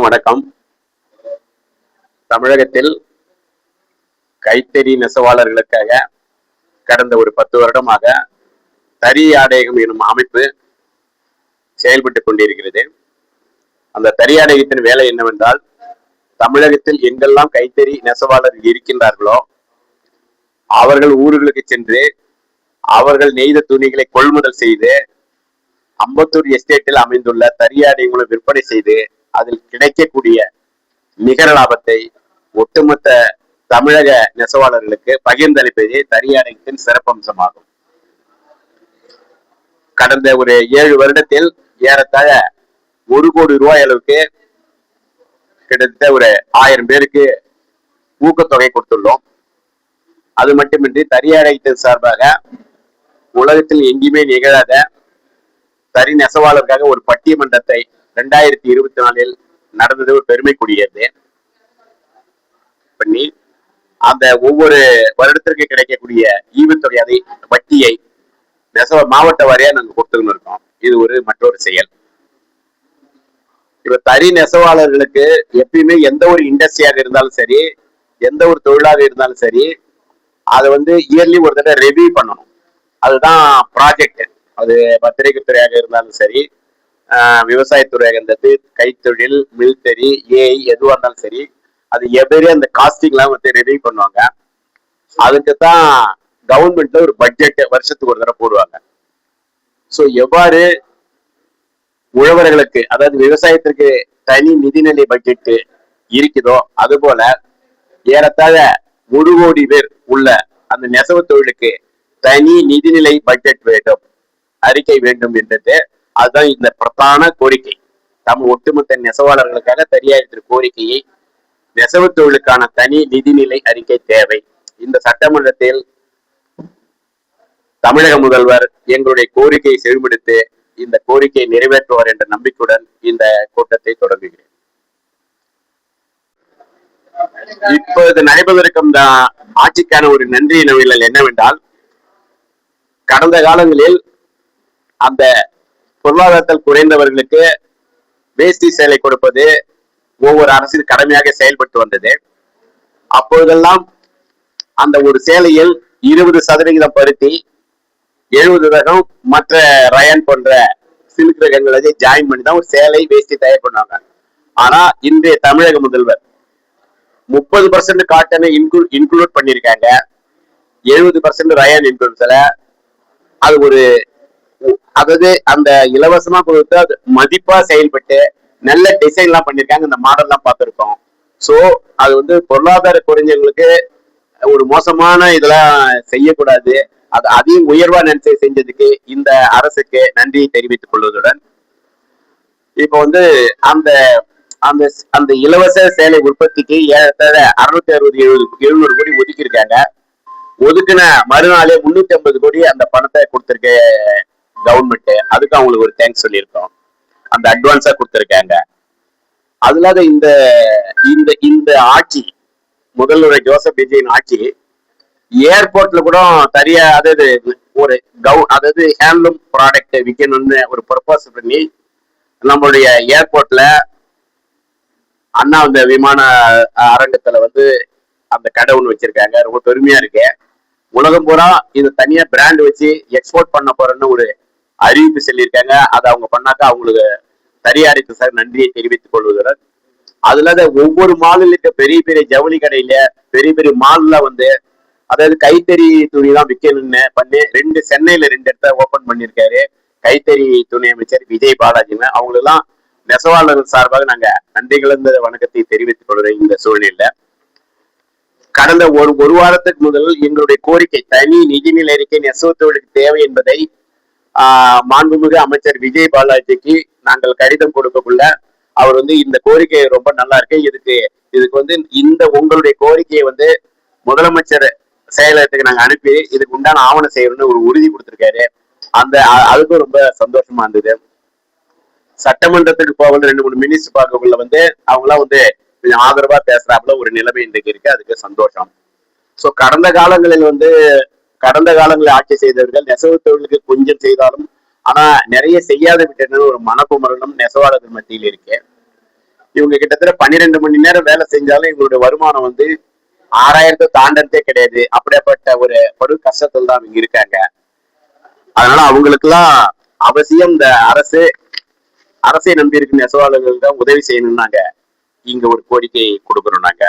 அனைவருக்கும் வணக்கம். தமிழகத்தில் கைத்தறி நெசவாளர்களுக்காக கடந்த ஒரு 10 வருடமாக தறி ஆடையம் எனும் அமைப்பு செயல்பட்டுக் கொண்டிருக்கிறது. அந்த தறி ஆடையத்தின் வேலை என்னவென்றால், தமிழகத்தில் எங்கெல்லாம் கைத்தறி நெசவாளர்கள் இருக்கின்றார்களோ அவர்கள் ஊர்களுக்கு சென்று அவர்கள் நெய்த துணிகளை கொள்முதல் செய்து அம்பத்தூர் எஸ்டேட்டில் அமைந்துள்ள தறியாடை மூலம் விற்பனை செய்து அதில் கிடைக்கக்கூடிய நிகர லாபத்தை ஒட்டுமொத்த தமிழக நெசவாளர்களுக்கு பகிர்ந்தளிப்பதே தறியாடையத்தின் சிறப்பம்சமாகும். கடந்த ஒரு 7 வருடத்தில் ஏறத்தாழ 1 கோடி ரூபாய் அளவுக்கு கிட்டத்தட்ட ஒரு 1000 பேருக்கு ஊக்கத்தொகை கொடுத்துள்ளோம். அது மட்டுமின்றி தறியாடையத்தின் சார்பாக உலகத்தில் எங்கேயுமே நிகழாத தறி நெசவாளருக்காக ஒரு பட்டிமன்றத்தை 2024 நடந்தது ஒரு பெருமைக்குரியது. பண்ணி அந்த ஒவ்வொரு வருடத்திற்கு கிடைக்கக்கூடிய ஈவுத்தொகை அதை வட்டியை மாவட்ட வாரியா நாங்க கொடுத்துன்னு இருக்கோம். இது ஒரு மற்றொரு செயல். இப்ப தறி நெசவாளர்களுக்கு எப்பயுமே எந்த ஒரு இண்டஸ்ட்ரியாக இருந்தாலும் சரி, எந்த ஒரு தொழிலாக இருந்தாலும் சரி, அதை இயர்லி ஒரு தடவை ரெவியூ பண்ணணும். அதுதான் ப்ராஜெக்ட். அது பத்திரிகை துறையாக இருந்தாலும் சரி, விவசாயத்துறையாக இருந்தது, கைத்தொழில், மில்தறி, ஏஐ எதுவாக இருந்தாலும் சரி, அது எவரி அந்த காஸ்டிங்லாம் ரெடி பண்ணுவாங்க. அதுக்குத்தான் கவர்மெண்ட்ல ஒரு பட்ஜெட் வருஷத்துக்கு ஒரு தடவை போடுவாங்க. ஸோ எவ்வாறு உழவர்களுக்கு, அதாவது விவசாயத்திற்கு தனி நிதிநிலை பட்ஜெட் இருக்குதோ அது போல ஏறத்தாழ 1 கோடி பேர் உள்ள அந்த நெசவு தொழிலுக்கு தனி நிதிநிலை பட்ஜெட் வேண்டும், அறிக்கை வேண்டும் என்றது. அதுதான் இந்த பிரதான கோரிக்கை. ஒட்டுமொத்த நெசவாளர்களுக்காக தறியாடத்தின் கோரிக்கையை, நெசவு தொழிலுக்கான தனி நிதிநிலை அறிக்கை தேவை. இந்த சட்டமன்றத்தில் தமிழக முதல்வர் எங்களுடைய கோரிக்கையை செவிமடுத்து இந்த கோரிக்கையை நிறைவேற்றுவார் என்ற நம்பிக்கையுடன் இந்த கூட்டத்தை தொடங்குகிறேன். இப்போது நடைபெறவிருக்கும் ஆட்சிக்கான ஒரு நன்றி நவிழல் என்னவென்றால், கடந்த காலங்களில் அந்த பொருளாதாரத்தில் குறைந்தவர்களுக்கு வேஷ்டி சேலை கொடுப்பது ஒவ்வொரு அரசின் கடமையாக செயல்பட்டு வந்தது. அப்பொழுதெல்லாம் அந்த ஒரு சேலையில் 20% பருத்தி, 70% மற்ற ரயன் போன்ற சில்க் ரகங்களை ஜாயின் பண்ணி தான் ஒரு சேலை வேஷ்டி தயார் பண்ணுவாங்க. ஆனா இன்றைய தமிழக முதல்வர் 30% காட்டனை இன்க்ளூட் பண்ணிருக்காங்க, 70% ரயன் இன்க்ளூட்ல. அது ஒரு, அதாவது அந்த இலவசமா கொடுத்து அது மதிப்பா செயல்பட்டு நல்ல டிசைன் எல்லாம் பண்ணிருக்காங்க. இந்த மாடல் எல்லாம் பார்த்திருக்கோம். சோ அது பொருளாதார குறைஞ்சவங்களுக்கு ஒரு மோசமான இதெல்லாம் செய்யக்கூடாது. அது அதையும் உயர்வா நினைச்சு செஞ்சதுக்கு இந்த அரசுக்கு நன்றியை தெரிவித்துக் கொள்வதுடன், இப்போ அந்த அந்த அந்த இலவச சேலை உற்பத்திக்கு 660-700 கோடி ஒதுக்கி இருக்காங்க. ஒதுக்குன மறுநாளே 350 கோடி அந்த பணத்தை கொடுத்திருக்க கவர்மெண்ட். அதுக்கு அவங்களுக்கு ஒரு தேங்க்ஸ் சொல்லியிருக்கோம். அந்த அட்வான்ஸா கொடுத்திருக்காங்க. அது இல்லாத இந்த இந்த இந்த ஆட்சி, முதல்வர் ஜோசப் விஜயின் ஆட்சி, ஏர்போர்ட்ல கூட தனியா அதாவது ஒரு அதாவது ஹேண்ட்லூம் ப்ராடக்ட் விற்கணும்னு ஒரு பர்பஸ் பண்ணி நம்மளுடைய ஏர்போர்ட்ல அண்ணா அந்த விமான அரங்கத்துல அந்த கடை ஒண்ணு வச்சிருக்காங்க. ரொம்ப பெருமையா இருக்கு. உலகம் பூரா இது தனியா பிராண்ட் வச்சு எக்ஸ்போர்ட் பண்ண போறேன்னு ஒரு அறிவிப்பு சொல்லியிருக்காங்க. அதை அவங்க பண்ணாக்கா அவங்களுக்கு தறியாடைக்கு சார் நன்றியை தெரிவித்துக் கொள்வதுடன், அதுல ஒவ்வொரு மாலில் இருக்க பெரிய பெரிய ஜவுளி கடையில, பெரிய பெரிய மால்ல அதாவது கைத்தறி துணி தான் விற்கணும்னு பண்ணி சென்னையில 2 இடத்த ஓபன் பண்ணிருக்காரு கைத்தறி துணி அமைச்சர் விஜய் பாலாஜின்னு. அவங்களெல்லாம் நெசவாளர்கள் சார்பாக நாங்க நன்றி கலந்த வணக்கத்தை தெரிவித்துக் கொள்கிறோம். இந்த சூழ்நிலையில கடந்த ஒரு வாரத்துக்கு முதல் எங்களுடைய கோரிக்கை, தனி நிதிநிலை அறிக்கை நெசவு தொழிலுக்கு தேவை என்பதை மாண்புமிகு அமைச்சர் விஜய் பாலாஜிக்கு நாங்கள் கடிதம் கொடுக்கக்குள்ள அவர் இந்த கோரிக்கை ரொம்ப நல்லா இருக்கு, இதுக்கு இந்த உங்களுடைய கோரிக்கையை முதலமைச்சர் செயலகத்துக்கு நாங்க அனுப்பி இதுக்கு உண்டான ஆவணம் செய்யணும்னு ஒரு உறுதி கொடுத்திருக்காரு. அதுக்கும் ரொம்ப சந்தோஷமா இருந்தது. சட்டமன்றத்துக்கு போக 2-3 மினிஸ்டர் பார்க்கக்குள்ள அவங்களாம் கொஞ்சம் ஆதரவா பேசுறாப்புல ஒரு நிலைமை இன்றைக்கு இருக்கு. அதுக்கு சந்தோஷம். சோ கடந்த காலங்களில் ஆட்சி செய்தவர்கள் நெசவு தொழிலுக்கு கொஞ்சம் செய்தாலும் ஆனா நிறைய செய்யாத விட்டது ஒரு மனக்குமரலும் நெசவாளர்கள் மத்தியில் இருக்கு. இவங்க கிட்டத்தட்ட 12 மணி நேரம் வேலை செஞ்சாலும் இவங்களுடைய வருமானம் வந்து 6000 தாண்டதே கிடையாது. அப்படியாப்பட்ட ஒரு படு கஷ்டத்துல தான் அவங்க இருக்காங்க. அதனால அவங்களுக்கு எல்லாம் அவசியம் இந்த அரசை நம்பி இருக்க நெசவாளர்கள் தான் உதவி செய்யணும் நாங்க இங்க ஒரு கோரிக்கை கொடுக்கிறோம் நாங்க.